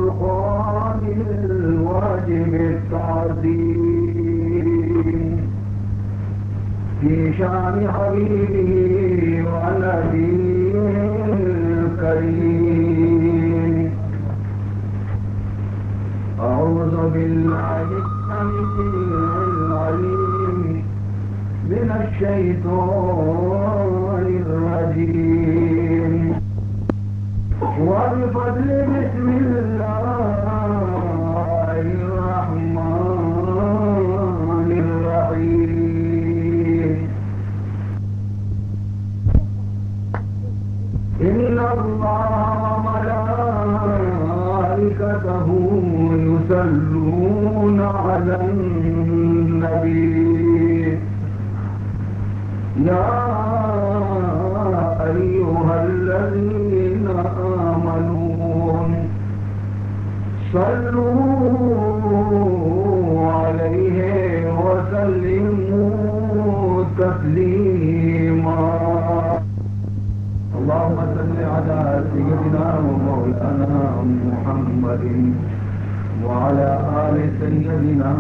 الفرقان الواجب التعظيم في شان حبيبه ونبيه الكريم. أعوذ بالله السميع العليم من الشيطان الرجيم. وبفضل بسم الله الرحمن الرحيم. إن الله وملائكته يصلون على النبي يا أيها الذين آمنوا صلوا عليه وسلموا تسليما. اللهم صل على سيدنا ومولانا محمد وعلى آل سيدنا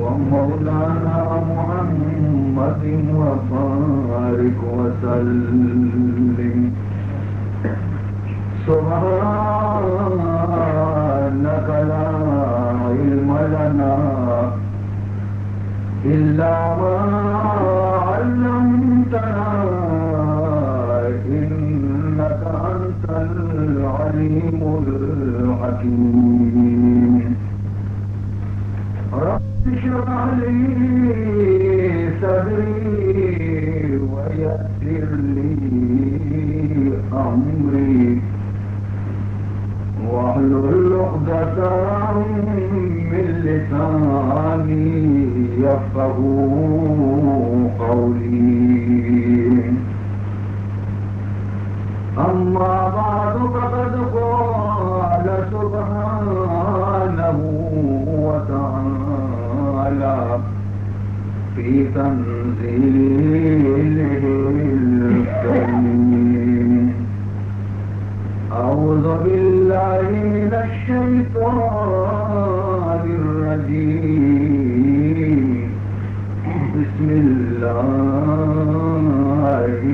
ومولانا محمد وبارك وسلم. سبحانك لا علم لنا إلا ما علمتنا إنك أنت العليم الحكيم. رب اشرح لي صدري ويسر لي أمري واحلل عقدة من لساني يفقهوا قولي. أما بعد فقد قال سبحانه وتعالى في تنزيله الكريم. أعوذ بالله من الشيطان الرجيم. بسم الله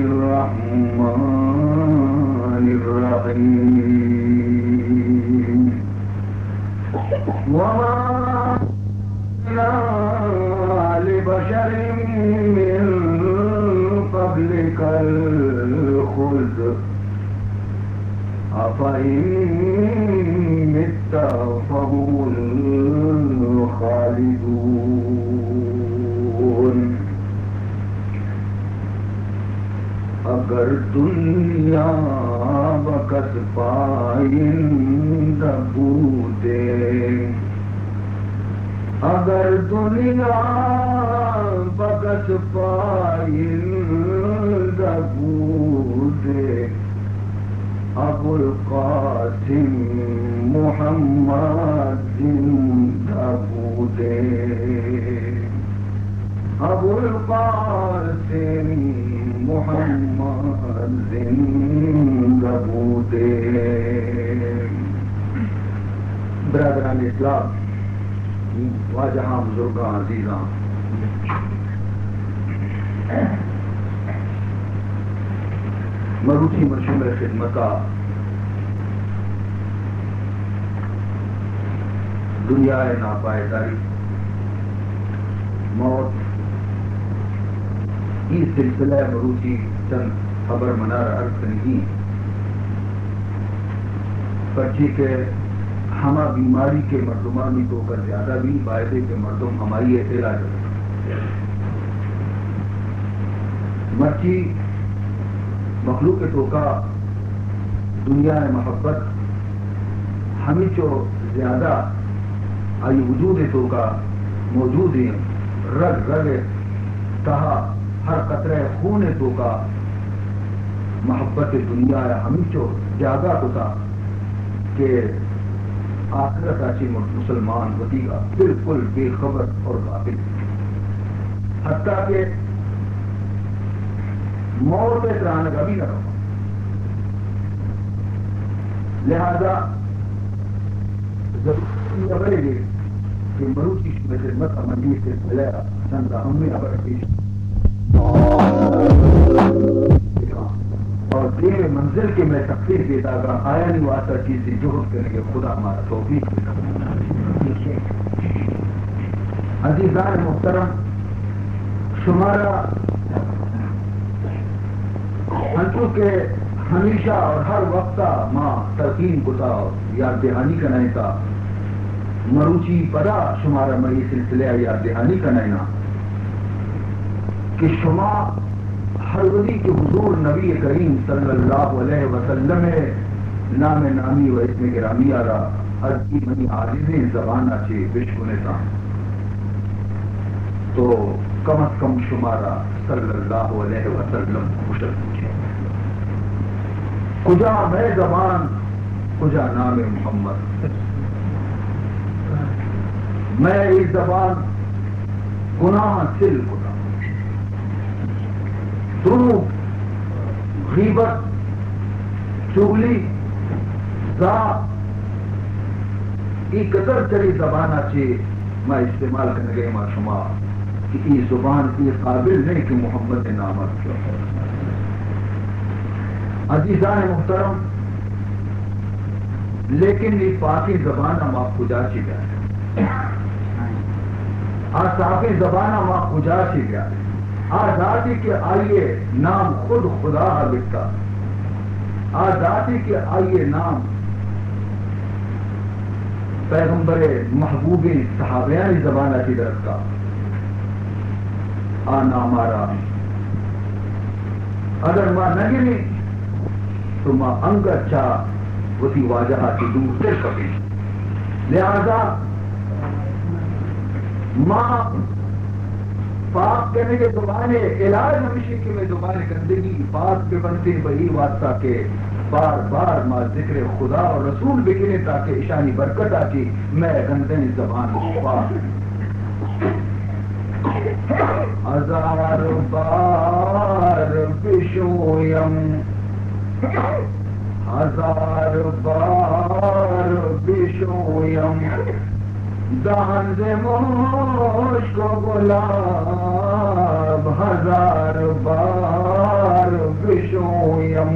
الرحمن الرحيم. وما لبشر من قبلك الخلد أفإن مت فهم الخالدون. اگر دنیا بکس پائندہ بودے، اگر دنیا بکس پائندہ بودے، ابو القاسم محمد زندہ بودے، ابو القاسم محمد زندہ بودے. برادران اسلام، واجہاں بزرگاں عزیزاں، مروچی مرشم خدمتا دنیا ناپائیداری موت اس سلسلہ مروچی چند خبر منار عرض نہیں پرچی کے ہما بیماری کے مردمانی تو کر زیادہ بھی فائدے کے مردم ہماری اعتراض مرچی مخلوق تو کا دنیا محبت ہمیں جو زیادہ آئی وجود تو کا موجود ہیں رگ رگ کہا ہر قطرہ خون تو کا محبت دنیا ہمیں جو زیادہ ہوتا کہ آخرت آچی مسلمان ہوتی گا بالکل بے خبر اور غافل، حتیٰ کہ موت اترانا کا بھی نہ رہا. لہذا ضروری خبریں گے کہ مروچی میں خدمت عملی سے پہلے چند اہمی خبر پیش اور دیر منزل کے میں تفصیل دیتا گا آیا نہیں واسطہ چیزیں جوہد کریں گے خدا ہمارا توفیق عزیزان محترم شمارا ہنچو کے ہمیشہ اور ہر وقت ماں تلقین کتا یاد دہانی کنائے تا مروچی پدا شمارا مری سلسلہ یاد دہانی کنائنا کہ شما ہر وزی کے حضور نبی کریم صلی اللہ علیہ وسلم نام نامی و اسم گرامی آرا ہر کی منی عاجزیں زبان آچے بشکنے تا تو کم از کم شمارا صلی اللہ علیہ وسلم خوشل پوچھے کجا میں زبان کجا نام محمد میں اس زبان گناہ سل کنا دونوں غیبت چغلی ذات ای قدر چلی زبان آچے میں استعمال کرنے گئے ما شما کہ ای زبان ای قابل نہیں کہ محمد نامت کیوں عزیزان محترم لیکن یہ پاکی زبان ہم آپ کجا چی گیا صافی زبان ہم آپ کجا چی گیا آزادی کے آئیے نام خود خدا لکھتا آزادی کے آئیے نام پیغمبر محبوب صحابیانی زبان کی درد کا آنا ہمارا اگر ماں نہ گری تو ماں انگر چاہ وہی واجہ کی دور سے کبھی لہذا ماں پاک کہنے کے زبانے علاج ہمیشہ کے میں زبانے گندگی پاک پہ بنتے وہی واسطہ کے بار بار ماں ذکر خدا اور رسول بکنے تاکہ اشانی برکت آتی میں گندنی زبان پاک ہزار بار بشویم ہزار بار بشویم دہن سے مشک گلاب ہزار بار بشویم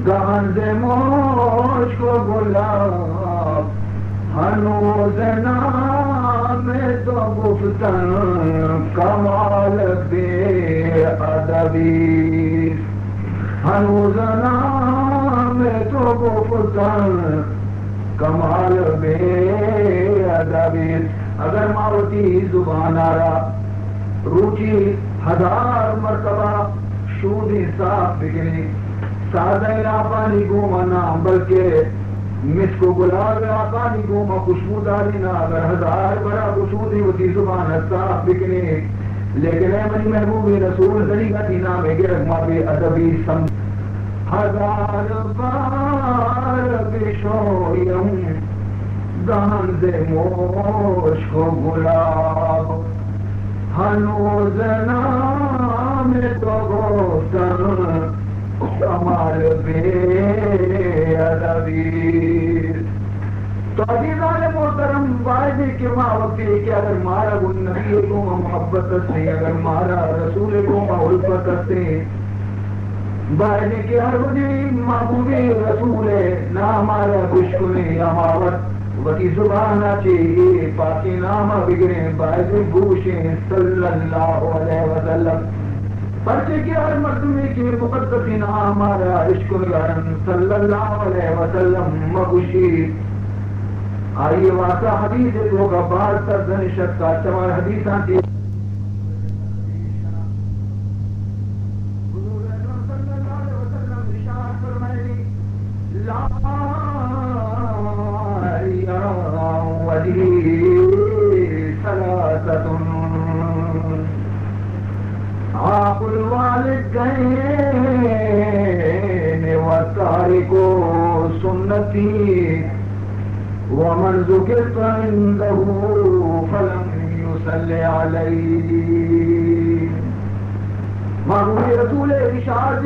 دہن سے مشک گلاب ہنوز نام تو گفتن کمال بے ادبی ہنوز نام تو گفتن کمال بے ادبی اگر ماروتی زبان آرا روچی ہزار مرتبہ شودی صاف بگنی سادہ پانی گومنا بلکہ مس کو گلاب پانی گوما خوشبو داری نہ اگر ہزار بڑا خوشبودی ہوتی زبان صاف بکنے لیکن اے منی محبوب رسول طریقہ تھی نام ہے گرگ ما بے ادبی سم ہزار بار بشویم دہن سے مشک گلاب ہنوز نام تو گفتن کمال بے ادبی تو عزیزان محترم وعدے کے ماں وقت ہے کہ اگر مارا نبی کو محبت سے اگر مارا رسول کو الفت سے وعدے کے ہر وجہ محبوب رسول نہ ہمارا دشکن اماوت وتی زبان چاہیے پاکی نام بگڑے باعث گوشیں صلی اللہ علیہ وسلم پرچے کی ہر مردمی کی مقدس نام ہمارا عشق الگرم صلی اللہ علیہ وسلم مگوشی آئیے واسا حدیث لوگ بعد تک دنشت کا چمار حدیث آتی عاق الوالدین والتارک سنتی ومن ذکرت عنده فلم يصل علیہ محبوب رسول ارشاد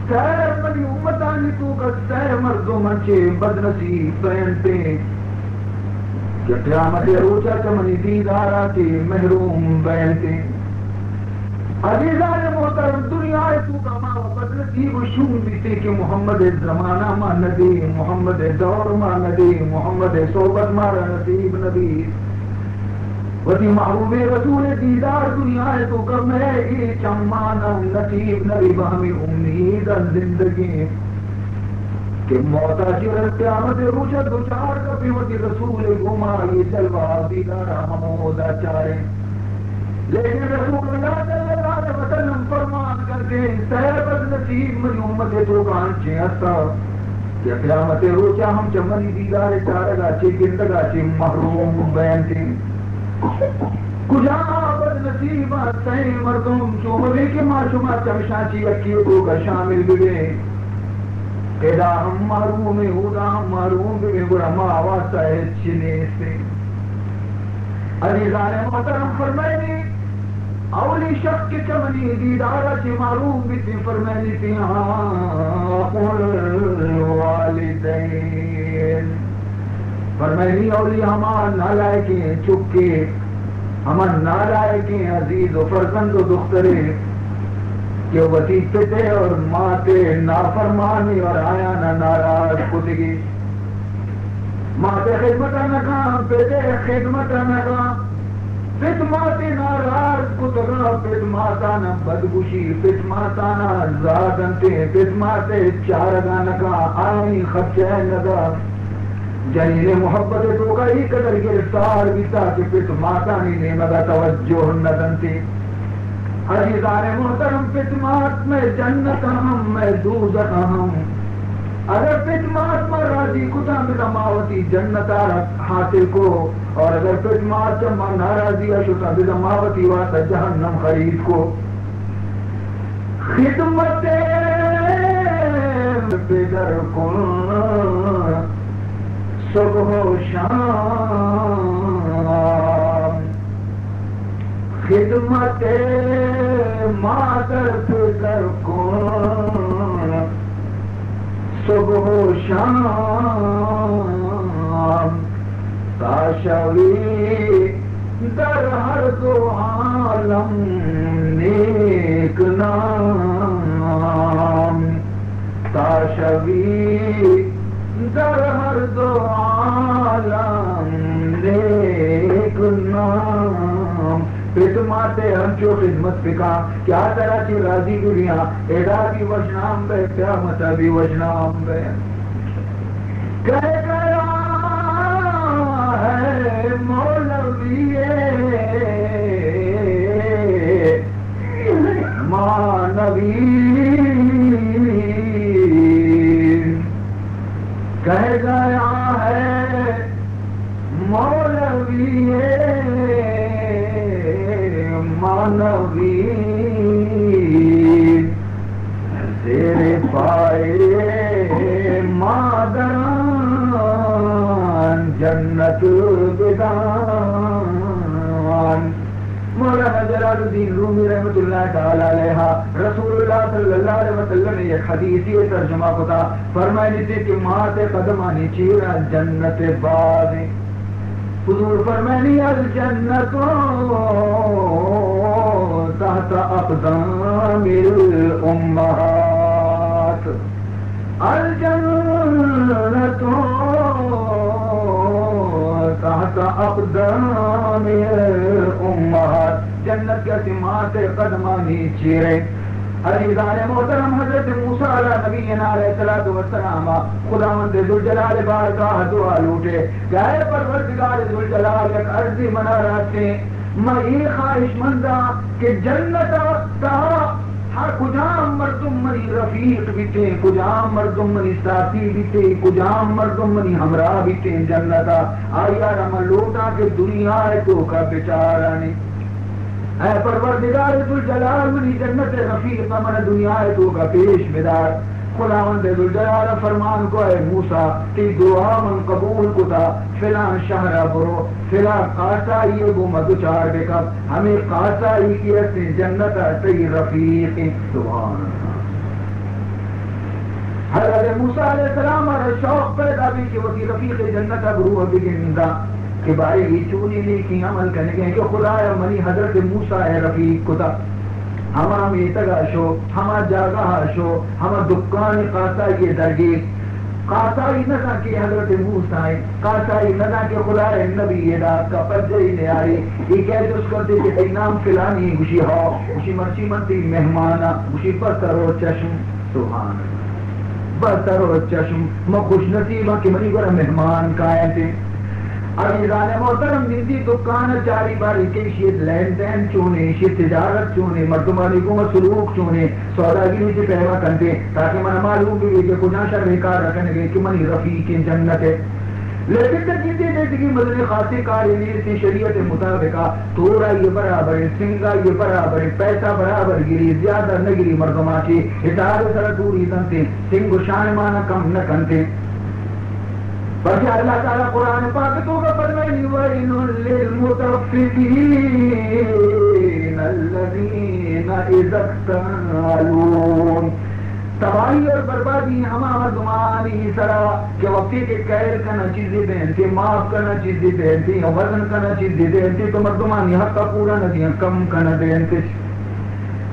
سیر منی امتانی تو کا سیر مردوں منچے بدنصیب پہنتے کہ قیامت روچہ چمنی دیدارہ کے محروم بہنتے عزیزان محترم دنیا تو کا ماں بدنصیب شون بیتے کہ محمد زمانہ ماں ندی محمد دور ماں ندی محمد صحبت مارا نصیب نبی وتی محبوب رسول دیدار دنیا تو کا میں یہ چمانا نصیب نبی بہمی امید زندگی کہ موتا چرت قیامت روچہ دوچار کا پیوتی رسول گما یہ جلوہ دیدار حمودہ چارے لیکن رسول اللہ صلی اللہ علیہ وسلم فرمان کرتے سیر بدنصیب منی امت تو کانچے ہستا کہ قیامت روچہ ہم چمنی دیدار چارگا چے گندگا چے محروم بیانتے کجا بدنصیب سین مردم چوموے کے ماں شما چمشانچی اکیو تو کا شامل بگے ایدا ہم محروم اودا ہم محروم بگے گرہ ماں واسطہ ہے چنے سے عزیزان محترم فرمائنی اولی شخص کے چمنی دیدارہ چے معروف بیتی فرمائنی تھی قل والدین فرمائنی اولی ہمان نالائکیں چکے ہمان نالائکیں عزیز و فرزند و دخترے کہ وطی پتے اور ماتے نافرمانی اور آیا نہ ناراض کتگی ماتے خدمت نکام پتے خدمت نکام پت ماتے ناراض کتگا پت ماتانا بدگوشی پت ماتانا زادنتے پت ماتے چارگا نکا آئی خبچہ نگا جنین محبت تو کا ہی قدر گرفتار بیتا کہ پت ماتانی نے مگا توجہ ندنتے عزیزان محترم پت مات میں جنت ہم میں دوزخ ہم اگر پتمات میں راضی کتا میرا ماوتی جنت حاصل کو اور اگر پتمات میں ناراضی اشتا میرا ماوتی واسطہ جہنم خرید کو خدمت بدر کن صبح و شام خدمت مادر بدر کن صبح و شام تاشوی در ہر دو عالم نیک نام تاشوی در ہر دو عالم نیک نام پتماتے ہنچو خدمت پکا کیا طرح کی راضی دنیا ایڈا کی وشنام بے قیامت بھی وشنام بے کہہ گیا ہے مولوی مانوی کہہ گیا ہے مولوی مانوی زیر پائے مادران جنت بدان مولا جلال الدین رومی رحمت اللہ تعالی علیہ رسول اللہ صلی اللہ علیہ وسلم نے ایک حدیثی ترجمہ کو تھا فرمائے تھے کہ مات قدمانی چیرا جنت باز حضور فرمائنی الجنت تحت اقدام الامہات الجنت تحت اقدام الامہات جنت کے سمات قدمانی چیرے عزیزان محترم حضرت موسیٰ علیہ نبینا علیہ السلام خداوند ذوالجلال بارگاہ دعا لوٹے کہ اے پروردگار ذوالجلال ایک عرضی منا رہتے میں یہ خواہش مندہ کہ جنت کہا ہر کجام مردم منی رفیق بیتے کجام مردم منی ساتھی بیتے کجام مردم منی ہمراہ بیتے جنتا آیا رم لوٹا کہ دنیا ہے تو کا بیچارانی اے پروردگار ذوالجلال منی جنت رفیق من دنیا ہے تو کا پیش بدار خداوند ذوالجلال فرمان کو اے موسیٰ تی دعا من قبول کو تھا فلان شہرہ برو فلان قاسائی کو مدچار بکا ہمیں قاسائی کی اسی جنت تی رفیق سبحان اللہ حضرت موسیٰ علیہ السلام اور شوق پیدا بھی کہ وکی رفیق جنت ابرو بگندا کہ بارے ہی چونی نہیں کی عمل کرنے گئے کہ خدا منی حضرت موسیٰ ہے رفیق کتا ہما میتگا شو ہما جاگا شو ہما دکان قاسا یہ درگی قاسائی ندا کہ حضرت موسیٰ ہے قاسائی ندا کہ خدا نبی دا کا پرجائی نے آئی یہ کہہ جس کرتے کہ نام فلانی گوشی ہاؤ گوشی مرچی منتی مہمانا گوشی بسر و چشم سبحان بسر و چشم میں خوش نصیبہ کہ منی گورا مہمان کائے تھے عزیزان محترم جنسی دکان چاری باری کے شید لین دین چونے شید تجارت چونے مردمانی کو سلوک چونے سوداگری سے پہوا کرتے تاکہ من معلوم بھی کہ کجا شر بیکار رکھنے گے کہ منی رفیق جنت ہے لیکن تک جنسی دیتی کی مدنی خاصی کاری لیر سے شریعت مطابقہ تورا یہ برابر سنگا یہ برابر پیسہ برابر گری زیادہ نگری مردمان کی حساب سر توری دنتے سنگ و شان مانا کم نہ کنتے بلکہ اللہ تعالیٰ قرآن پاک تو کا فرمائے وَيْلٌ لِّلْمُطَفِّفِينَ الَّذِينَ إِذَا اكْتَالُوا تباہی اور بربادی ہما مردمانی سرا کہ وقتی کے قیر کرنا چیزیں دینتی معاف کرنا چیزیں دینتی وزن کرنا چیزیں دینتی تو مردمانی حق کا پورا ندیاں کم کرنا دینتی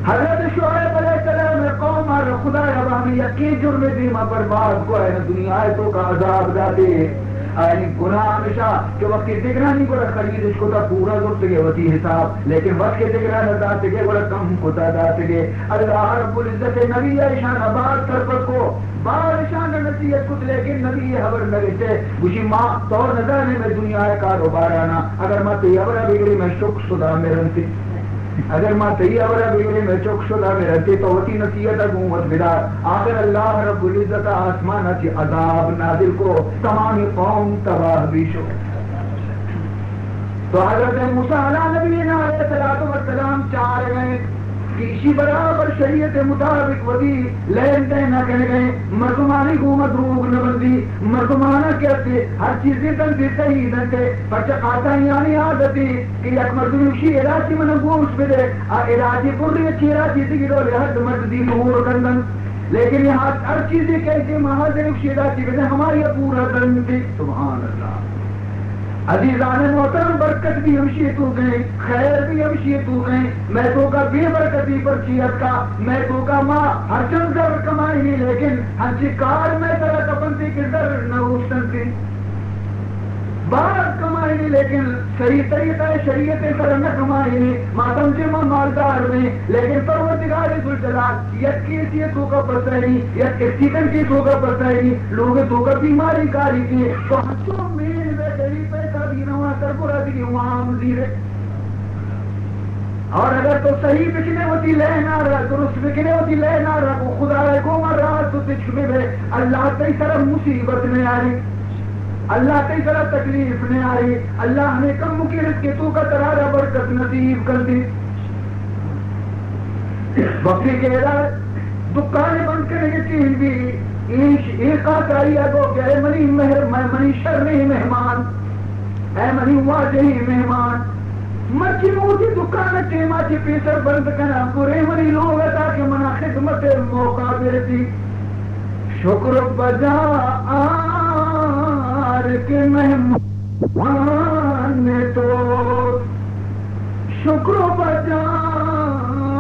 حضرت شعیب علیہ السلام قوم اور خدا رب ہمیں یقین جرم دیما برباد کو ہے دنیا آیتوں کا عذاب داتے یعنی گناہ ہمیشہ کہ وقت دگرہ نہیں کو خرید اس کو تا پورا ضرورت گئے ہوتی حساب لیکن وقت کے دگرہ نہ داتے گئے بڑا کم کو تا داتے گئے اللہ رب العزت نبی ایشان آباد ترپت کو بارشان نصیحت کت لیکن نبی حبر نگتے گوشی ماں طور نظرنے میں دنیا کاروبار آنا اگر ماں تی حبرہ بگڑی میں شک صدا میں رنتی اگر ماں تی حبرہ بگڑی میں چک شدہ میں رہتی تو وتی نصیحت حکومت بدار آخر اللہ رب العزت آسمانہ چی عذاب نازل کو تمام قوم تباہ بھی شو تو حضرت موسیٰ علیہ نبینا علیہ السلام چار گئے کسی برابر شریعت مطابق ودی لین دین نہ کرنے گئے مردمانی کو مدروگ نہ بندی مردمانہ کہتے ہر چیزیں تنسی صحیح دنتے پرچہ قاتا یعنی عادتی کہ یک مردمی اسی علاجی من گوش بدے علاجی پوری اچھی علاجی تھی رو لحد مرد دی نور کندن لیکن یہاں ہر چیزیں کہتے محاضر اسی علاجی بدے ہماری پورا دن تھی سبحان اللہ عزیزان محترم برکت بھی ہمشی تو گئے خیر بھی ہمشی تو گئے میں تو کا بے برکتی پر چیت کا میں تو کا ماں ہر چند در کمائی نہیں لیکن ہنچی کار میں طرح کپنتی کی در نہ اوشتن تھی بات کمائی نہیں لیکن صحیح طریقہ شریعت طرح نہ کمائی نہیں ماتم جمع مالدار میں لیکن پروردگار ذوالجلال یک کیسی تو کا پسرہی یک ایکسیڈنٹ کی تو کا پسرہی لوگ تو کا بیماری کاری کی تو ہنچوں میں پیسہ بھی نوا کر پورا دی وہاں مزید اور اگر تو صحیح بکنے ہوتی لے نہ رہا درست بکنے ہوتی لے نہ رہا کو خدا کو مر رہا تو تجھ میں اللہ تی طرح مصیبت میں آ رہی اللہ تی طرح تکلیف میں آ رہی اللہ ہمیں کم کی رزق کے تو کا ترارہ برکت نصیب کر دی وقتی کے دکانے بند کرنے کی چیز بھی ایک آئی ہے گو کہ اے منی شرمی مہمان اے منی واجہی مہمان مرچی موتی دکان چیما چی پیسر بند کنا برے منی لوگ تاکہ منا خدمت موقع برتی شکر بجا آر کے مہمان تو شکر بجا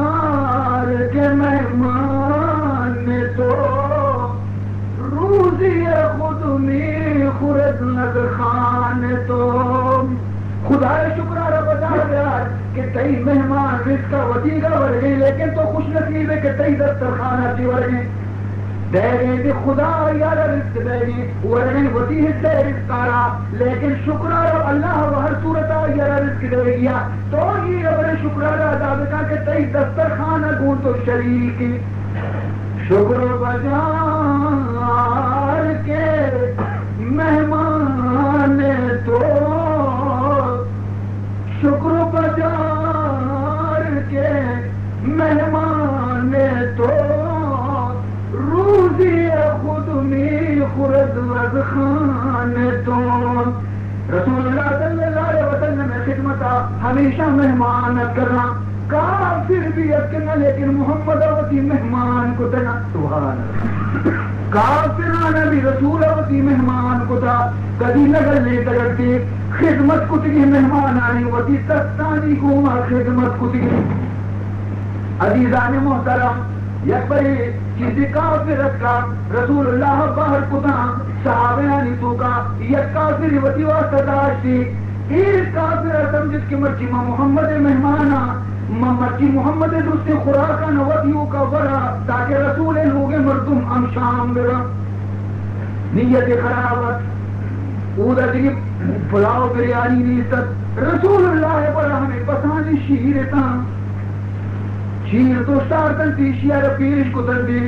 آر کے مہمان تو روزی خود میں خورد نگ خان تو خدا شکرہ بتا دیا کہ تئی مہمان رزق کا وطیگہ بڑھ گئی لیکن تو خوش نصیب ہے کہ تئی دسترخانہ چی بڑھ گئی دے گئی کہ خدا یار رزق دے گئی بڑھ گئی وطی حصہ رزق آرہا لیکن شکرہ اللہ و ہر صورتہ یار رزق دے گیا تو یہ ابر شکرہ ادا بکا کہ تئی دسترخانہ گون تو شریکی شکر بجار کے مہمان تو شکر بجار کے مہمان تو روزی خود میں خورد از خان تو رسول اللہ صلی اللہ علیہ وسلم خدمتا ہمیشہ مہمان کرنا کافر بھی یقینا لیکن محمد وتی مہمان کو دینا سبحان اللہ کافرانہ بھی رسول وتی مہمان کو تھا کدی نگر لے تگڑتے خدمت کتگی مہمان آئی وتی تستانی کو ما خدمت کتگی عزیزان محترم یک بری چیزی کافرت کا رسول اللہ باہر کتا صحابیانی تو کا یک کافری وتی واسطہ داشتی ایک کافر سمجھت کی مرچی ما محمد مہمانا مرچی محمد دوستے خوراکا نوتیو کا ورا تاکہ رسول لوگ مردم ام شام برا نیت خرابت اودا دیگی پلاؤ بریانی نیست رسول اللہ پر ہمیں پسانی شیرتا شیر تو سارتن تی شیر پیش کو تن دے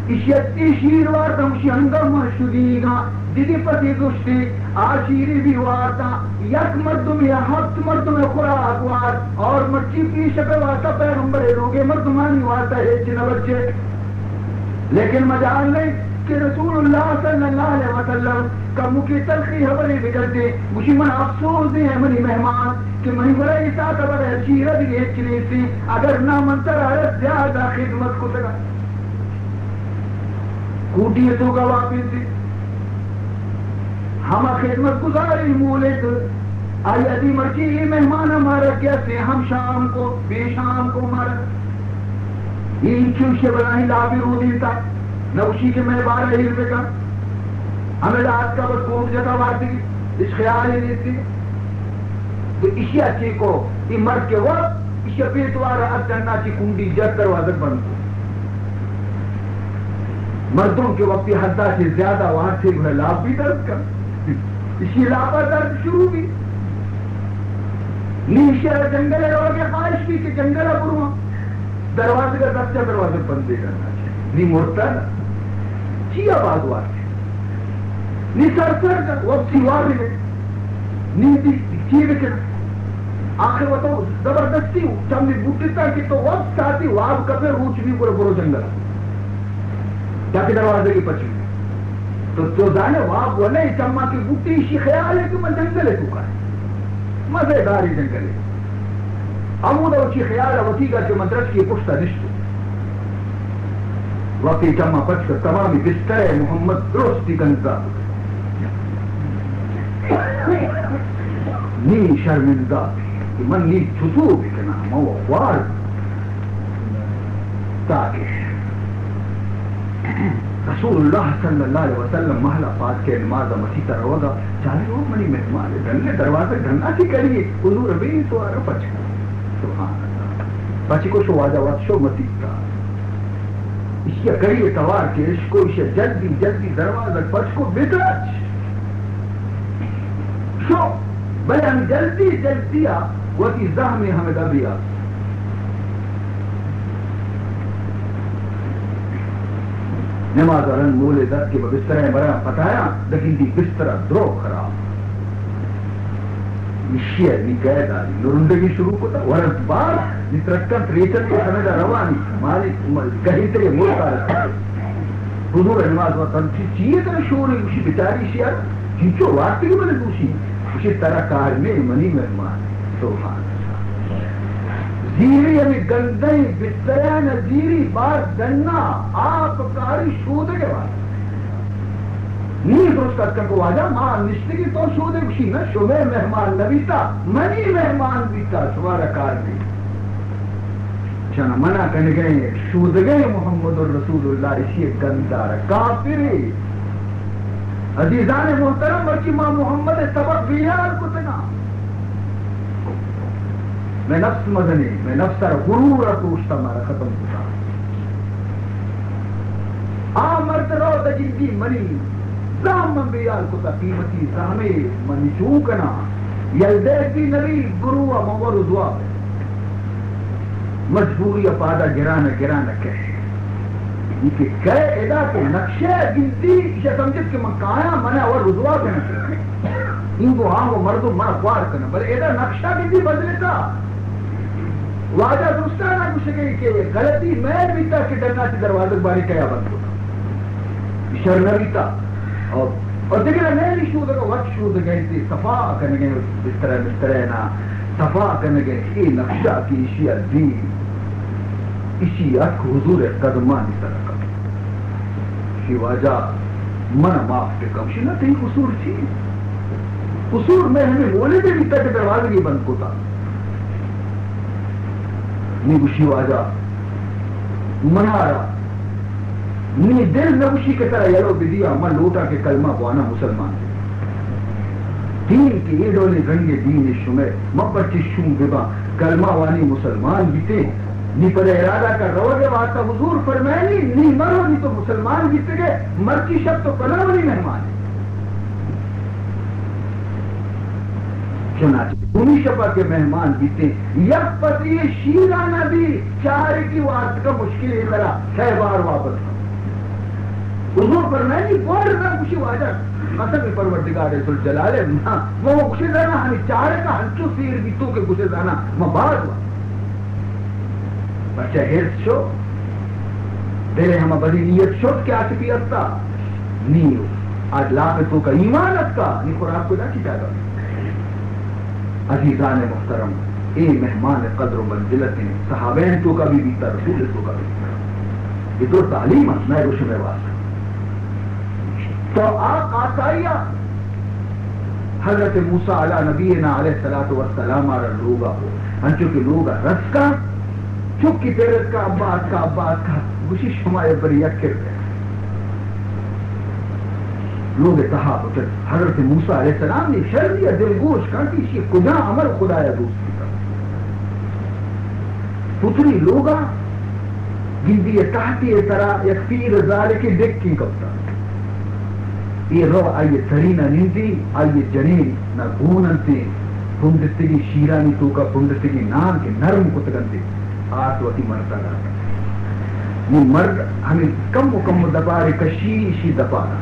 اشیتی شیر وارتا مشی ہنگم شدیگا دیدی پتی دوستی آشیری بھی وارتا یک مردم یا ہفت مردم خوراک وار اور مرچی پیش پہ وارتا پیغمبر روگے مردمانی وارتا ہے چنہ بچے لیکن مجال نہیں کہ رسول اللہ صلی اللہ علیہ وسلم کا مکی تلخی حبری بگرتے مجھے من افسوس دے ہیں منی مہمان کہ منی برای ساتھ بر ہے شیرہ دیگے چلی سی اگر نا منتر آئے زیادہ خدمت کو تگا کوٹی تو کا واپس دی ہم خدمت گزاری مولد آئی ادی مرچی مہمان ہمارا کیسے ہم شام کو بے شام کو ہمارا یہ چوشے بنائی لابی رو دیتا نوشی کے میں بارہ ہلوے کا ہمیں رات کا بس کوٹ جگہ بارتی اس خیال ہی نہیں تھی تو اسی اچھی کو یہ مرد کے وقت اسی پیتوارا اتنا چی کنڈی جد دروازت بند کو مردوں کے وقت حدہ سے زیادہ وہاں سے انہیں لاب بھی درد کر اسی لابا درد شروع بھی نیشہ جنگل روگے خواہش بھی کہ جنگل بروا دروازے کا دفتر دروازے بند دے کرنا چاہیے نہیں مرتا نا چی آباد واسے نی سر کا وقت سیوار بھی نی چی بکنا آخر وہ تو زبردستی چمنی بوٹتا کہ تو وقت ساتھی واب کپے روچ بھی پورا برو جنگل تاکہ دروازے کی پچھلی تو جانے واب وہ نہیں چمہ کی بوٹی اسی خیال ہے کہ میں جنگل ہے تو کا ہے مزیداری جنگل ہے امود اچھی خیال ہے وطی کا جو مدرس کی پشتہ نشتو وقتی چمہ پچھ کر تمامی بستر محمد درستی کنزا نی شرمندہ کہ من نی چھتو بکنا مو اخوار تاکہ رسول اللہ صلی اللہ علیہ وسلم محلہ پاک کے نماز مسیطہ روگا چاہے وہ منی مہمان ہے گھننے دروازہ گھننا کی کریے حضور بھی تو آرہ پچھ سبحان اللہ پچھ کو شو آجا وقت شو مسیطہ اس یا کریے توار کے اس کو اسے جلدی دروازہ پچھ کو بکرچ شو بھئی ہم جلدی وقتی زہمی ہمیں دبیا نماز ارن مولے درد کے بسترہ برا پتایا لیکن دی بسترہ درو خراب شیئر نی قید آلی نرندگی شروع کو تا ورد بار نی ترکن ریچن کے سمجھا روانی مالی کہیں ترے ملتا رہتا حضور نماز وطن چیئے ترے شوری اسی بچاری شیئر چیچو واسطے کی بلے دوشی اسی طرح کار میں منی مہمان سبحان زیری ہمیں گندئی بسترین زیری بات گننا آپ کاری شود کے بعد نہیں درست کر کو واجہ ماں نشتے کی تو شود کشی نا شبہ مہمان نبیتا منی مہمان بیتا شوارا کار بھی چانا منع کرنے گئے شود گئے محمد الرسول اللہ اسی گندار کافری عزیزان محترم ورکی ماں محمد سبق بیار کتنا میں نفس مدنی میں نفس سر غرور اتوشتا مارا ختم کتا آمرت رو دجیدی منی زام من بیال کتا قیمتی زہمی منی چوکنا یلدیک دی نبی گروہ مور دعا مجبوری پادا گرانا کہے یہ کہ کہے ادا کے نقشے گنتی اسے سمجھت کہ مکایا منہ اور رضوا کہنا ان کو ہاں وہ مردو مرا خوار کرنا بل ادا نقشہ گنتی بدلتا واجہ دوسرا نہ کچھ گئی کہ غلطی میں بیتا کہ ڈرنا سے دروازہ باری کیا بند ہوتا شر نہ بیتا اور دیکھنا میں نہیں شود گا وقت شود گئی تھی صفا کرنے گئے بسترہ نا صفا کرنے گئے یہ نقشہ کی اسی الدین اسی اک حضور قدمان اس طرح کا اسی واجہ من معاف کے کمشی نہ تھی قصور تھی قصور میں ہمیں بولے دے بھی تک دروازے کی بند کو تھا نی گوشی واجا منارا نی دل نگوشی کے طرح یلو بدیا من لوٹا کے کلمہ بوانا مسلمان دین کی یہ ڈولی رنگ دین شمع مبچی شم ببا کلمہ وانی مسلمان بیتے نی پر ارادہ کر رو گے واسطہ حضور فرمائنی نی مرو نی تو مسلمان بیتے گئے مرچی شب تو کلمہ نہیں مہمان ہے چنانچہ دونی شبہ کے مہمان بیتے یک پتی شیرانہ دی چارے کی واسط کا مشکل ہے طرح 6 بار واپس حضور فرمائنی بور نہ کچھ واجہ قسم پروردگار رسول جلالے وہ گشے دانا ہمیں چارے کا ہنچو سیر بیتو کے گشے دانا مباد ہوا بچہ حرص شو دلے ہمیں بڑی نیت شو کیا چپی اتا نیو آج لاپتوں کا ایمانت کا نی خوراک کو جاکی جاگا عزیزان محترم اے مہمان قدر و منزلت صحابین تو کا بھی بیتا رسول تو کا بھی بیتا یہ تو تعلیم ہے میں روش میں واسطہ تو آق آسائیہ حضرت موسیٰ علیہ نبینا علیہ السلام آرہ لوگا ہو ہنچو کہ لوگا رس کا چکی پیرت کا عباس کا گوشی شمائے بری اکر گئے لوگ اتحاب ہوتے حضرت موسیٰ علیہ السلام نے شرعیہ دلگوش کانتی اسی کجا عمر خدایہ دوستی کا پتری لوگا گندی تحتی طرح یک پیر زالے کی ڈکی کبتا یہ رو آئیے سرینہ نندی آئیے جنین نہ گوننتے پندستگی شیرانی تو کا پندستگی نام کے نرم کتگنتے آت وقتی مرتا رہا یہ مرد ہمیں کم و کم دبارے کشیشی دبارا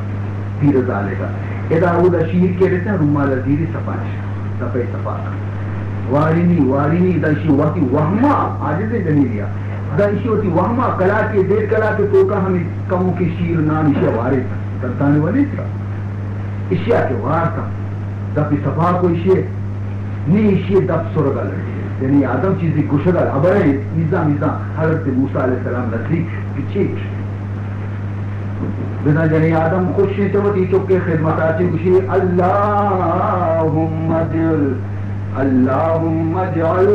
پیر زالے کا ادا اودا شیر کے رہتے ہیں رمال عزیزی سپاش سپے سپانا وارینی دائشی وقتی وہما آجزے جنیلیا دائشی وقتی وہما کلا کے دیر کلا کے تو کا ہمیں کم کی شیر نام اشیاء وارے تھا ترتانے والے تھا اشیاء کے وار تھا دفی صفا کو اشیاء نی اشیاء دف سرگا لڑی یعنی آدم چیزی کشگل ابرے نظام حضرت موسیٰ علیہ السلام نزدیک پچھیٹ بنا جنی آدم خوش چوتی چکے خدمت آچے کشی اللہم اجعل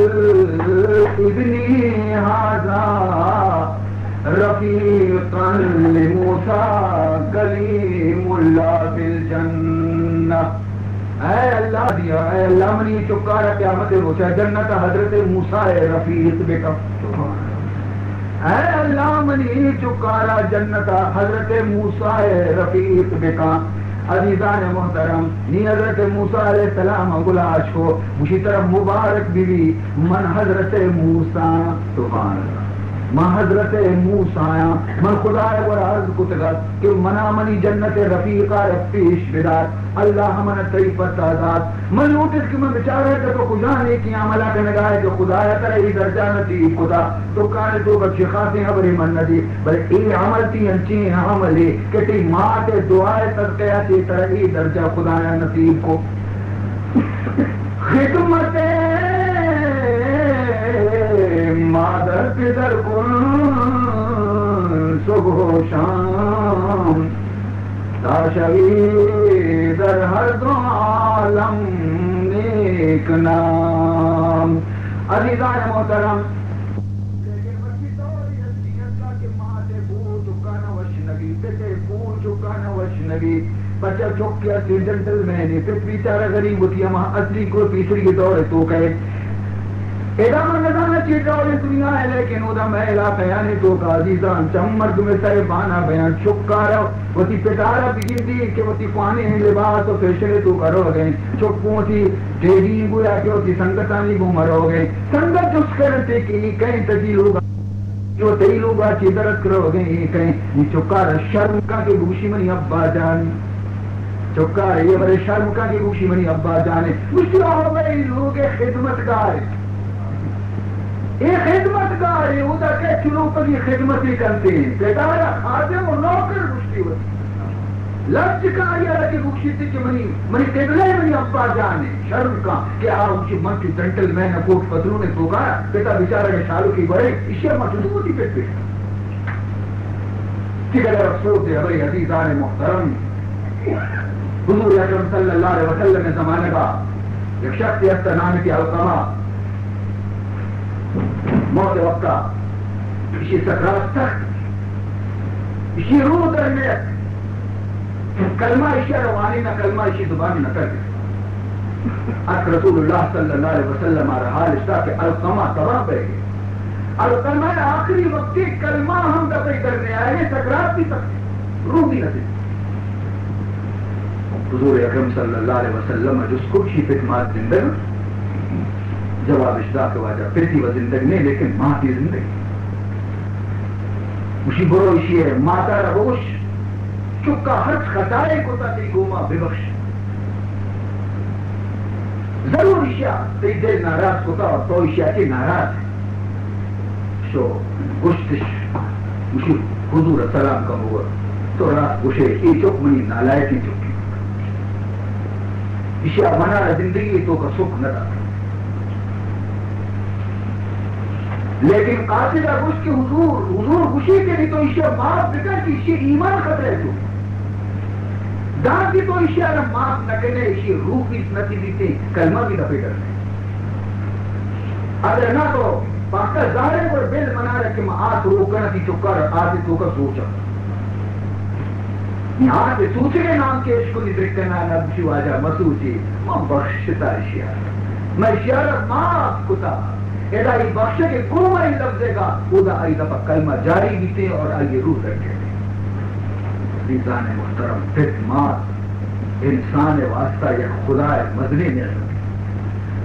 ابنی ہذا رفیقا لموسیٰ کلیم اللہ بالجنہ اے اللہ دیا اے اللہ منی چکارا قیامت روچہ جنت حضرت موسیٰ رفیق بکا اے اللہ منی چکارا جنت حضرت موسیٰ رفیق بکا عزیزان محترم نی حضرت موسیٰ علیہ السلام گلاش کو اسی طرح مبارک بھی من حضرت موسیٰ سبحان اللہ من حضرت موسیٰ من خدا ورعز کتگت کہ منا منی جنت رفیقہ رفتیش بدار اللہ من طریفت آزاد من نوٹس کہ من بچارہ ہے کہ خدا نے کی عملہ کا نگاہ ہے کہ خدا ہے ترہ ہی درجہ نتیب خدا تو کانے تو بچے خاصیں حبری من ندی بل اے عمل تی انچین عملی کہ تی مات دعائے تذکیہ تی ترہ ہی درجہ خدا ہے نتیب کو خدمت مادر پدر کن صبح و شام تا شوی در ہر دو عالم نیک نام عزیزان محترم لیکن وقتی دوری حسنیت کا کہ ماں سے بھول چکا نہ وشنگی پیسے بھول چکا نہ وشنگی بچہ چک کے اصلی جنٹل میں نے پھر بیچارہ غریب ہوتی ہے وہاں اصلی کو تیسری کے دور ہے تو کہے ایڈا من نظانا چیٹا اور دنیا ہے لیکن او دا محلہ پیانے تو کا عزیزان چمرد میں صاحبانہ بیان چکارا وطی پٹارا بگن دی کہ وطی پانے ہیں لباس و فیشنے تو کرو گئے چکوں تھی ٹیڈی گویا کہ وطی سنگتانی گو مرو گئے سنگت جس کرتے کہ کہیں تجی لوگا جو تی لوگا چی درد کرو گئے کہیں یہ چکارا شرم کا کہ گوشی منی ابا جانی چکارا یہ بڑے شرم کا کہ گوشی منی ابا جانے مجھے ہو گئے لوگ خدمتگار یہ خدمتگار ہے وہ کہ چلو پر یہ خدمتی کرتے ہیں پیدارہ خادم و نوکر رشتی ہوتی لفظ کا یہ ہے کہ رکشی تھی کہ منی قبلے منی ابا جانے شرم کا کہ اونچی من کی جنٹل میں نے کوٹ پتلوں نے پوکارا پیتا بیچارہ کے شالو کی بڑے اشیاء مجھو ہوتی پیٹ پیٹ ٹھیک ہے افسوس ہے بھائی عزیزان محترم حضور اکرم صلی اللہ علیہ وسلم نے زمانے کا ایک شخص ہے نام کی علقمہ موت وقتا اسی سکرات تک اسی روح درمیت کلمہ اسی روانی نہ کلمہ اسی زبانی نہ کر دے اک رسول اللہ صلی اللہ علیہ وسلم آرہا حال اشتا کہ علقمہ تباہ بے گئے علقمہ آخری وقتی کلمہ ہم دفعی کرنے آئے ہیں سکرات بھی تک روح بھی نہ دے حضور اکرم صلی اللہ علیہ وسلم جس کو شی فتمات زندگی جواب اشتاق واجہ پھرتی و زندگی نہیں لیکن ماں کی زندگی اسی برو اسی ہے ماتا ربوش چکا حرچ خطائے کو تا تی گوما ببخش ضرور اشیاء تی دل ناراض کو تا اور تو اشیاء کی ناراض ہے شو گشتش اسی حضور السلام کا ہوا تو راست گشے ای چک منی نالائے کی چکی اشیاء منا زندگی تو کا سکھ نہ تھا لیکن قاصدہ گوش کے حضور خوشی کے لیے تو اشیاء معاف نکر کی اشیاء ایمان خطرے تو دان کی تو اشیاء معاف نہ کرنے اشیاء روح کی نتی دیتے کلمہ بھی دفع کرنے اگر نہ تو پاکہ ظاہر پر بل منا رہے کہ میں آت روکنا تھی چکر آتی تو کا سوچا یہاں سے سوچنے نام کے عشق کو ندرکنا نبشی واجہ مسوچی میں بخشتا اشیاء میں اشیاء معاف کتا ایدائی بخشے کے کومائی لفظے کا خدا آئی دفع کلمہ جاری بیتے اور آئیے روح رکھے عزیزان محترم فتمات انسان واسطہ یا خدا مدنی میں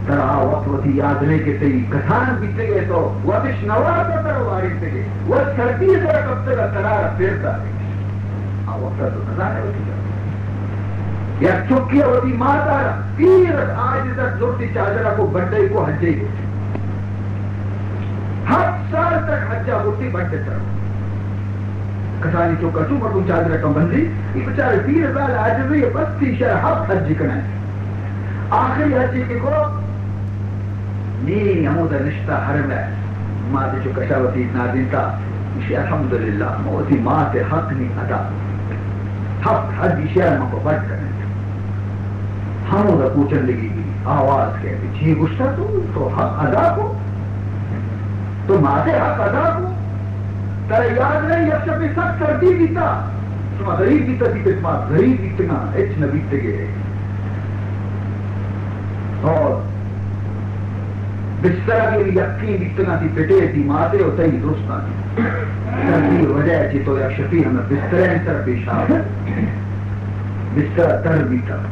ترہا وقت وقتی یادنے کے تئی کتھان بیتے گئے تو وقتش نوار کا تر واری سے گئے وہ سردی سے کب تک ترار پھیرتا ہے وقت تو نظانے ہوتی جا یا چکیا ہوتی ماتا تیرت آج تک زورتی چادرہ کو بڑھے کو حجے کو 7 سال تک حجہ ہوتی بڑھتے طرف کسانی چوکا چوکا کن چادرہ کم بندی یہ بچارے 30 سال آج بھی بس 30 شرحب حج کرنا ہے آخری حجی کے کو نہیں ہمودہ نشتہ حرم ہے ماں دے چو کشاوتی اتنا دن تا اسے الحمدللہ موتی ماں تے حق نہیں ادا حق حج شہر ماں کو بڑھ کرنے ہمودہ پوچھن لگی گی آواز کہتی چھی گشتہ تو حق ادا کو تو ماتے حق ادا کو ترے یاد نہیں یک شبی سخت سردی بیتا شما غریب بیتا تھی پتما غریب بیتنا اچ نبیتے گئے اور بسترہ کے لیے یقین بیتنا تھی پٹے تھی ماتے ہوتا ہی درستا تھی سردی وجہ چی تو یک شفی ہمیں بسترہ سر پیشاب بسترہ تر بیتا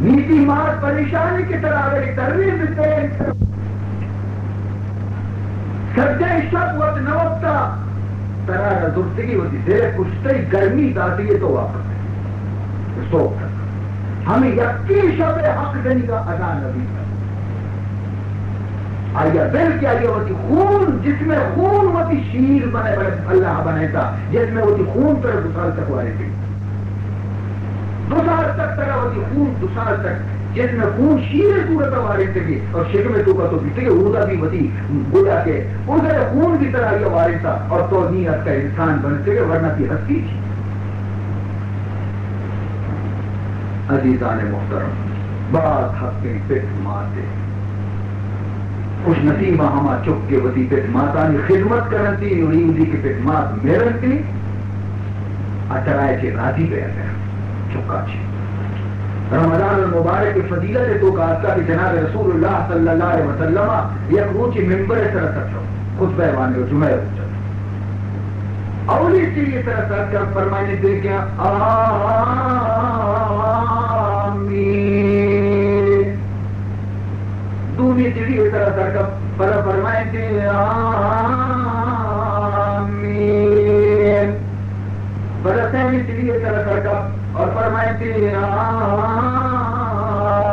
نیتی مات پریشانی کی طرح اگر تروی بسترہ سجدہ شب وقت نوکتا ترارہ زرتگی ہوتی زیر کشتی گرمی داتی ہے تو واپس ہے سوک تک ہمیں یکی شب حق دنی کا ادا نبی ہے آیا دل کیا یہ ہوتی خون جس میں خون ہوتی شیر بنے اللہ بنیتا جس میں ہوتی خون پر 2 سال تک وارے تھی 2 سال تک ترہ ہوتی خون 2 سال تک جس میں خون شیر صورت وارد تھی اور شکل میں تو کا تو بیتے کہ اوزہ بھی ہوتی گویا کہ اوزہ خون کی طرح یہ وارد تھا اور تو نیت کا انسان بنتے کہ ورنہ کی ہستی تھی عزیزان محترم بات حق کے پت ماتے خوش نصیبہ ہما چک کے وطی پت ماتانی خدمت کرنتی اور ایودی کے پت مات میرنتی اچرائے چے راضی پہ آتے چکا چے رمضان المبارک کی فضیلت تو کہتا کہ جناب رسول اللہ صلی اللہ علیہ وسلم یک روچی ممبر سر سکتا خطبہ وانے جمعہ ہوتا اولی چیز یہ طرح سر کر فرمائنے دے کیا آمین دونی چیز یہ طرح سر کر فرمائنے دے آمین برسانی چیز یہ طرح سر کر اور فرمائے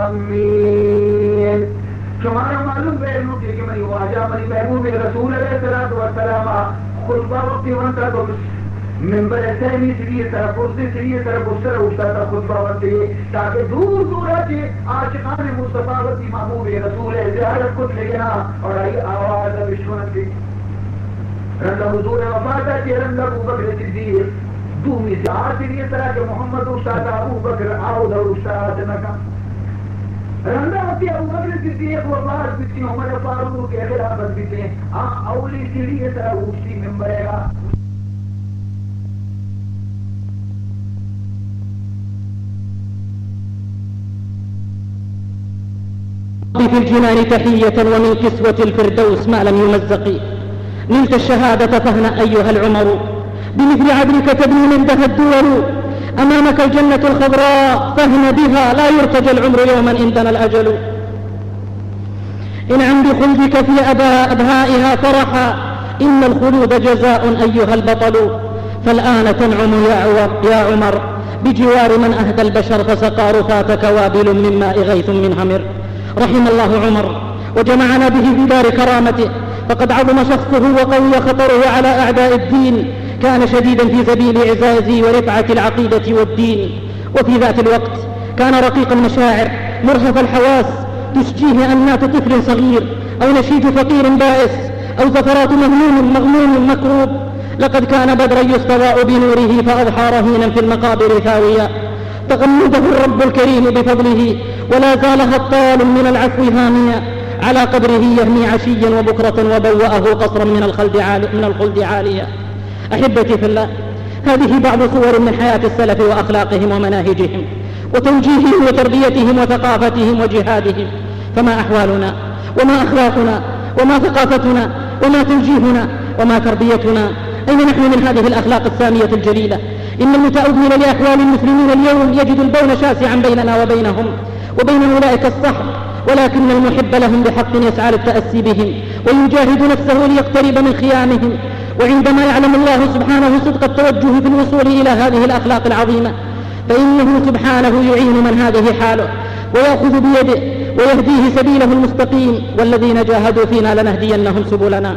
آمین شمارا معلوم بیرنو کہ منی واجہ منی محبوب رسول علیہ السلام خطبہ وقتی وانتا تو ممبر سہمی سلیے طرح پرسی سلیے طرح بسر اٹھتا تھا خطبہ وقتی تاکہ دور دور آجے عاشقان مصطفیٰ وقتی محبوب رسول زیارت کت لگنا اور آئی آواز بشونت کی رنگا حضور وفاتا کہ رنگا ابو بکر صدیق تو مثال یہ طرح کہ محمد استاد ابو بکر آؤ دور استاد نکا رندا ہوتی ابو بکر صدیق و عباس بیتی عمر فاروق کے خلافت بیتے ہیں اولی کے لیے طرح اسی ممبر ہے في الجنان تحية ومن كسوة الفردوس ما لم يمزق نلت الشهادة فهنا أيها العمر بمثل عدلك تبني من دها الدول أمامك الجنة الخضراء فهن بها لا يرتجى العمر يوما إن دنا الأجل انعم بخلدك في أبهائها فرحا إن الخلود جزاء أيها البطل فالآن تنعم يا عمر بجوار من أهدى البشر فسقى رفاتك وابل من ماء غيث من همر رحم الله عمر وجمعنا به في دار كرامته فقد عظم شخصه وقوي خطره على أعداء الدين كان شديدا في سبيل إعزاز ورفعة العقيدة والدين وفي ذات الوقت كان رقيق المشاعر مرهف الحواس تشجيه أنات طفل صغير أو نشيد فقير بائس أو زفرات مغموم مكروب لقد كان بدرا يستضاء بنوره فأضحى رهينا في المقابر ثاويا تغمده الرب الكريم بفضله ولا زال هطال من العفو هاميا على قبره يهمي عشيا وبكرة وبوأه قصرا من الخلد عاليا أحبتي في الله هذه بعض صور من حياة السلف وأخلاقهم ومناهجهم وتوجيههم وتربيتهم وثقافتهم وجهادهم فما أحوالنا وما أخلاقنا وما ثقافتنا وما توجيهنا وما تربيتنا أين نحن من هذه الأخلاق السامية الجليلة إن المتأول لأحوال المسلمين اليوم يجد البون شاسعا بيننا وبينهم وبين أولئك الصحب ولكن المحب لهم بحق يسعى للتأسي بهم ويجاهد نفسه ليقترب من خيامهم وعندما يعلم الله سبحانه صدق التوجه في الوصول إلى هذه الأخلاق العظيمة فإنه سبحانه يعين من هذه حاله ويأخذ بيده ويهديه سبيله المستقيم والذين جاهدوا فينا لنهدينهم سبلنا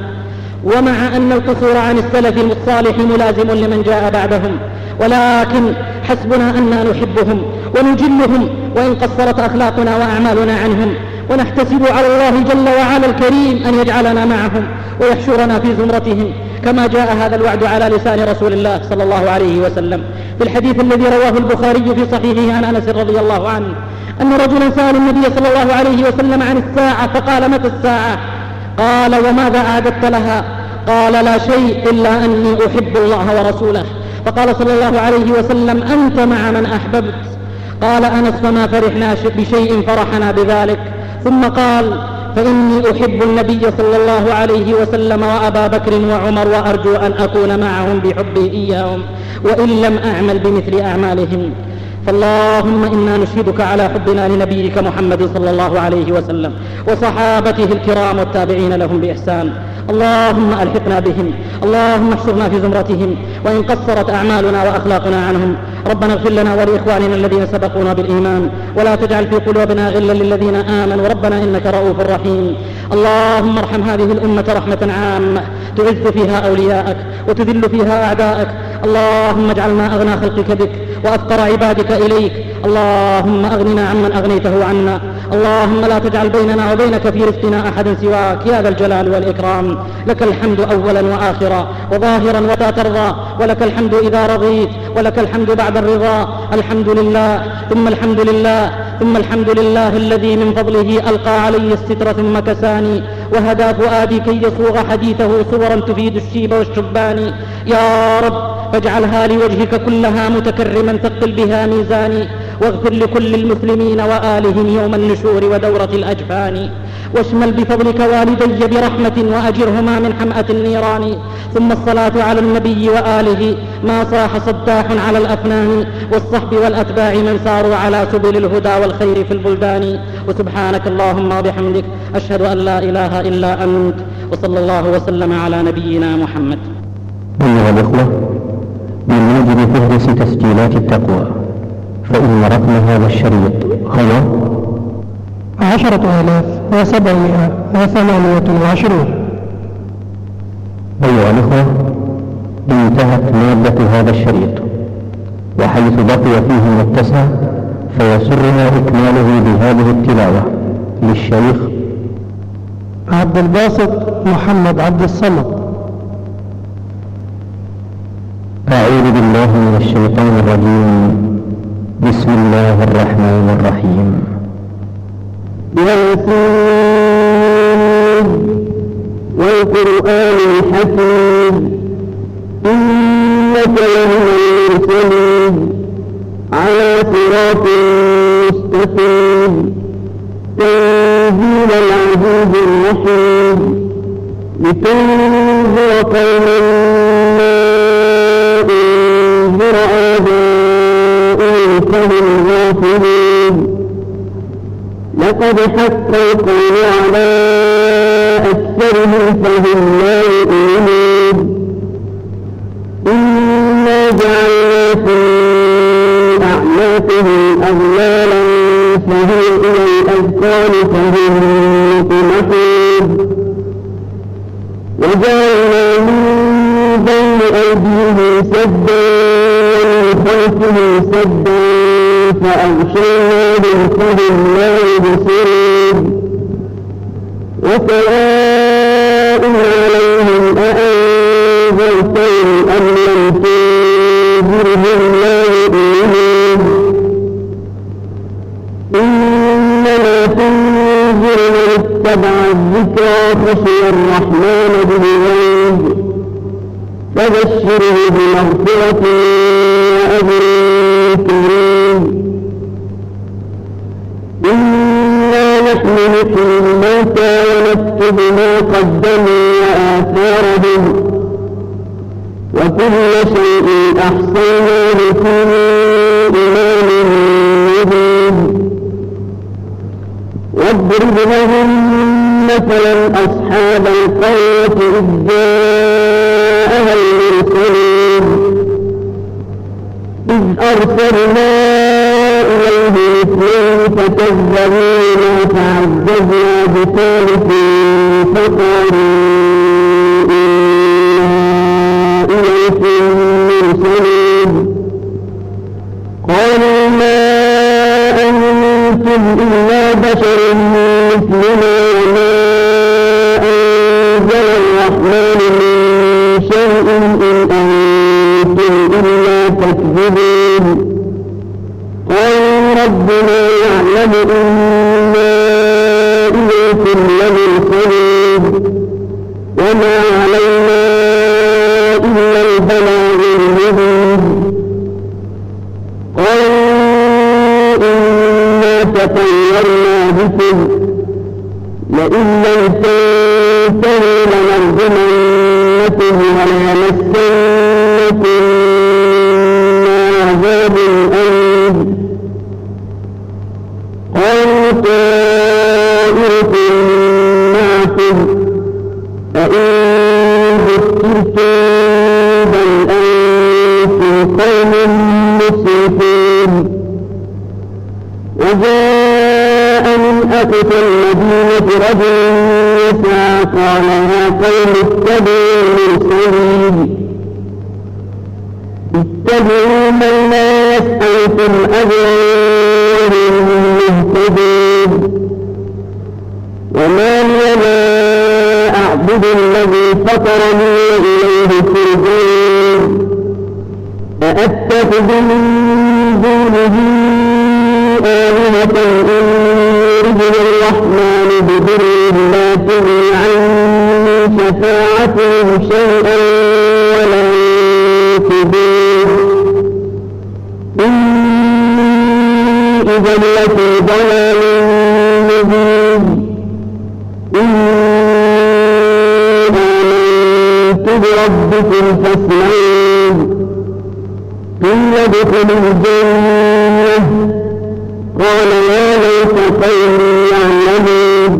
ومع أن القصور عن السلف الصالح ملازم لمن جاء بعدهم ولكن حسبنا أننا نحبهم ونجلهم وإن قصرت أخلاقنا وأعمالنا عنهم ونحتسب على الله جل وعلا الكريم أن يجعلنا معهم ويحشرنا في زمرتهم كما جاء هذا الوعد على لسان رسول الله صلى الله عليه وسلم في الحديث الذي رواه البخاري في صحيحه عن أنس رضي الله عنه أن رجلا سأل النبي صلى الله عليه وسلم عن الساعة فقال متى الساعة؟ قال وماذا أعددت لها؟ قال لا شيء إلا أني أحب الله ورسوله فقال صلى الله عليه وسلم أنت مع من أحببت قال أنس فما فرحنا بشيء فرحنا بذلك ثم قال فإني أحب النبي صلى الله عليه وسلم وأبا بكر وعمر وأرجو أن أكون معهم بحبه إياهم وإن لم أعمل بمثل أعمالهم فاللهم إنا نشهدك على حبنا لنبيك محمد صلى الله عليه وسلم وصحابته الكرام والتابعين لهم بإحسان اللهم ألحقنا بهم اللهم احشرنا في زمرتهم وإن قصرت أعمالنا وأخلاقنا عنهم ربنا اغفر لنا ولإخواننا الذين سبقونا بالإيمان ولا تجعل في قلوبنا غلا للذين آمنوا ربنا إنك رؤوف رحيم اللهم ارحم هذه الأمة رحمة عامة تعز فيها أولياءك وتذل فيها أعداءك اللهم اجعلنا أغنى خلقك بك وأفقر عبادك إليك اللهم أغننا عمن أغنيته عنا اللهم لا تجعل بيننا وبينك في رزقنا أحد سواك يا ذا الجلال والإكرام لك الحمد أولا وآخرا وظاهرا ولا ترضى ولك الحمد إذا رضيت ولك الحمد بعد الرضا الحمد لله ثم الحمد لله ثم الحمد لله الذي من فضله ألقى علي الستر ثم كساني وهدى فؤادي كي يصوغ حديثه صورا تفيد الشيب والشبان يا رب فاجعلها لوجهك كلها متكرما ثقل بها ميزاني واغفر لكل المسلمين وآلهم يوم النشور ودورة الأجفان واشمل بفضلك والدي برحمة وأجرهما من حمأة النيران ثم الصلاة على النبي وآله ما صاح صداح على الأفنان والصحب والأتباع من ساروا على سبل الهدى والخير في البلدان وسبحانك اللهم وبحمدك أشهد أن لا إله إلا أنت وصلى الله وسلم على نبينا محمد. أيها الأخوة من موجب فهرس تسجيلات التقوى فإن رقم هذا الشريط هو 10,728. أيها الأخوة انتهت مادة هذا الشريط وحيث بقي فيه متسع فيسرنا إكماله بهذه التلاوة للشيخ عبد الباسط محمد عبد الصمد. أعوذ بالله من الرحيم. ياسين والقرآن الحكيم إنك لمن المرسلين على صراط مستقيم تنزيل العزيز الرحيم لتنذر قوما ما أنذر آباؤهم فهم غافلون لقد حق القول على أكثرهم فهم لا يؤمنون إنا جعلنا في أعناقهم أغلالا فهي إلى الأذقان فهم مقمحون وجعلنا من بين أيديهم سدا ومن خلفهم سدا فأغشيناهم فهم لا يبصرون وسواء عليهم أأنذرتهم أم لم تنذرهم لا يؤمنون إنما تنذر من اتبع الذكرى خشي الرحمن بالغيب فبشره بمغفرة وأجر كريم إنا نحن نحيي الموتى ونكتب ما قدموا وآثارهم وكل شيء أحصيناه في إمام مبين واضرب لهم مثلا أصحاب القرية إذ جاءها المرسلون إذ أرسلنا إليهم اثنين فكذبونا فعززنا بثالث فقالوا إنا إليكم مرسلون قالوا ما أنتم إلا بشر مثلنا وما أنزل الرحمن من شيء إن أنتم إلا تكذبون قالوا ربنا يعلم إنا إليكم لمرسلون وما علينا إلا البلاغ المبين قالوا إنا تطيرنا بكم لئن لم تنتهوا لنرجمنكم وليمسنكم عذاب أليم قالوا طائركم معكم فإن ذكرتم بل أنتم قوم مسرفون وجاء من أقصى المدينة رجل يسعى قال يا قوم اتبعوا المرسلين اتبعوا من لا يسألكم أجرا وهم مهتدون وما لي لا أعبد الذي فطرني وإليه ترجعون أأتخذ من دونه آلهة إن يرد الرحمن بضر لا تغني عني شفاعتهم شيئا ولا ينقذون إني إذا لفي ضلال مبين آمنت بربكم فاسمعون قيل ادخلوا الجنة قال يا ليت قومي يعلمون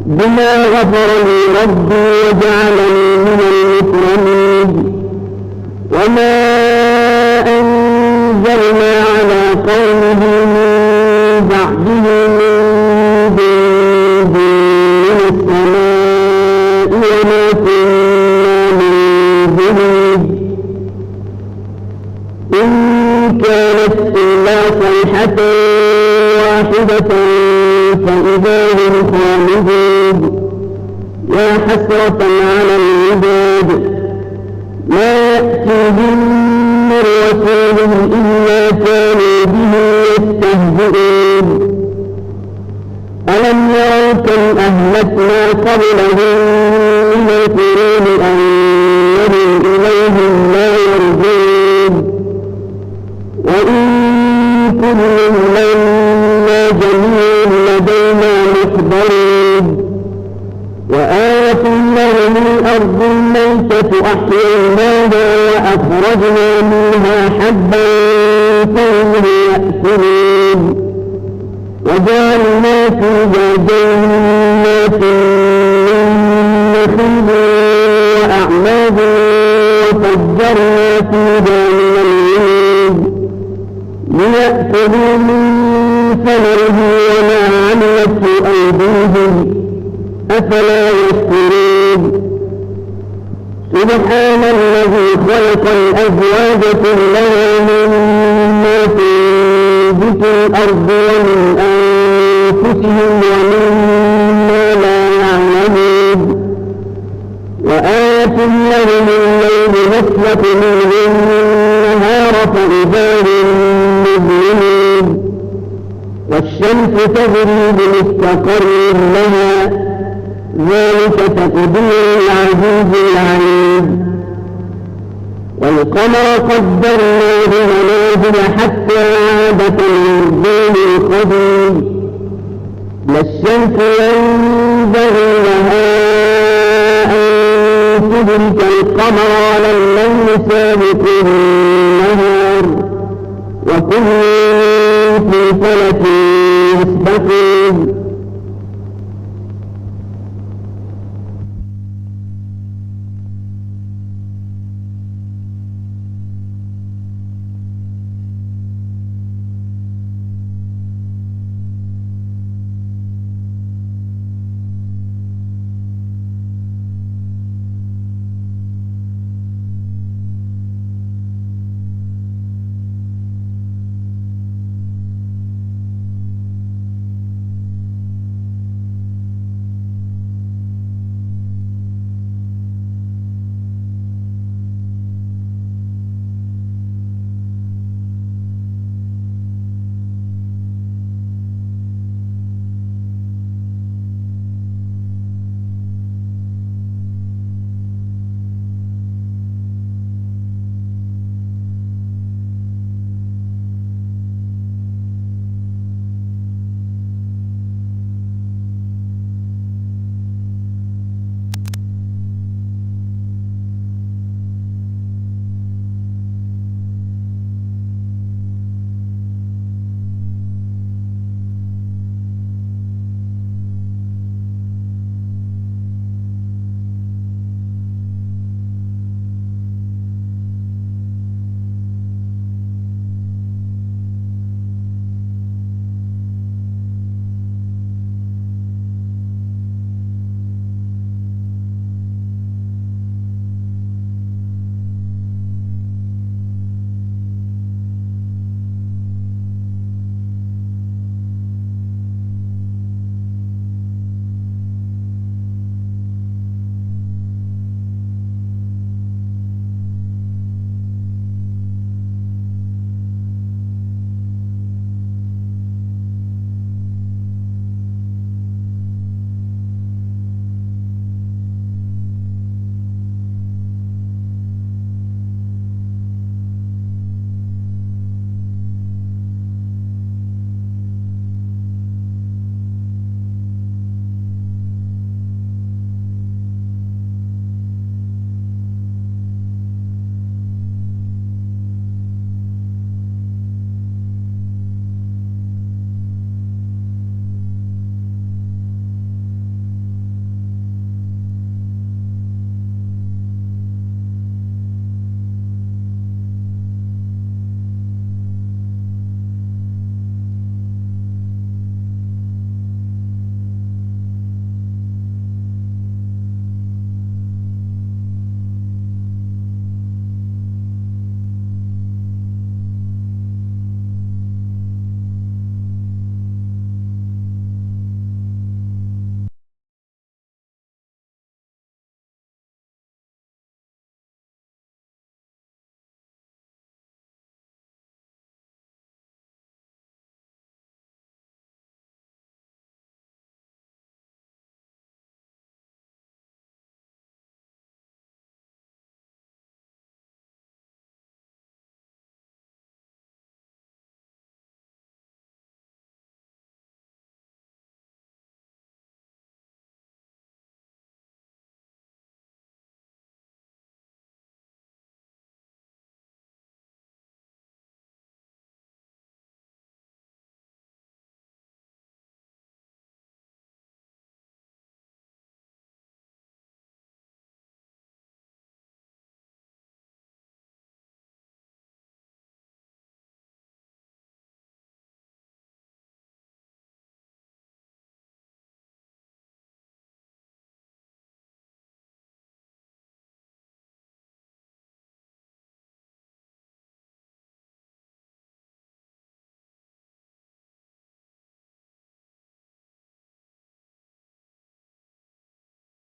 بما غفر لي ربي وجعلني من المكرمين وما أنزلنا على قومه من بعده من جند من السماء وما كنا منزلين إن كانت إلا صيحة واحدة فإذا هم خالدون يا حسرة على العباد ما يأتيهم من رسول إلا كانوا به يستهزئون قبلهم من القرون أنهم إليهم لا يرجعون وإن كل لما جميع لدينا محضرون وآية لهم الأرض الميتة أحييناها وأخرجنا منها حبا فمنه يأكلون وجعلنا فيها جنات من نخيل وأعناب وفجرنا فيها من العيون ليأكلوا من ثمره وما عملته أيديهم أفلا يشكرون سبحان الذي خلق الأزواج كلها مما تنبت الأرض ومن أنفسهم ومما لا يعلمون وآية لهم الليل نسلك منه النهار فإذا هم مظلمون والشمس تجري بمستقر لها ذلك تقدير العزيز العليم والقمر قدرناه منازل حتى عاد كالعرجون القديم لا الشمس ينبغي لها أن تدرك القمر ولا الليل سابق النهار وكل في فلك يسبحون